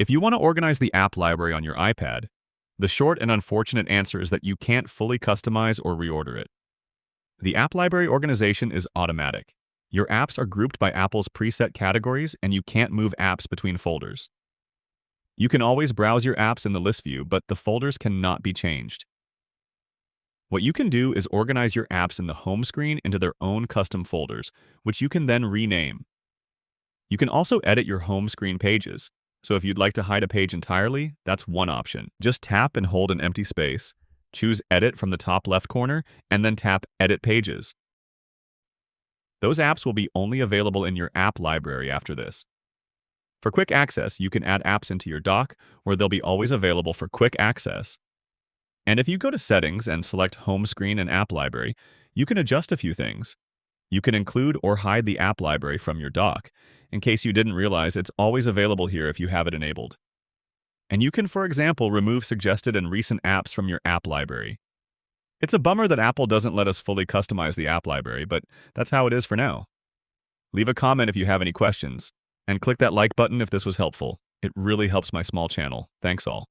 If you want to organize the app library on your iPad, the short and unfortunate answer is that you can't fully customize or reorder it. The app library organization is automatic. Your apps are grouped by Apple's preset categories, and you can't move apps between folders. You can always browse your apps in the list view, but the folders cannot be changed. What you can do is organize your apps in the home screen into their own custom folders, which you can then rename. You can also edit your home screen pages. So if you'd like to hide a page entirely, that's one option. Just tap and hold an empty space, choose Edit from the top left corner, and then tap Edit Pages. Those apps will be only available in your app library after this. For quick access, you can add apps into your dock, where they'll be always available for quick access. And if you go to Settings and select Home Screen and App Library, you can adjust a few things. You can include or hide the app library from your dock. In case you didn't realize, it's always available here if you have it enabled. And you can, for example, remove suggested and recent apps from your app library. It's a bummer that Apple doesn't let us fully customize the app library, but that's how it is for now. Leave a comment if you have any questions, and click that like button if this was helpful. It really helps my small channel. Thanks all.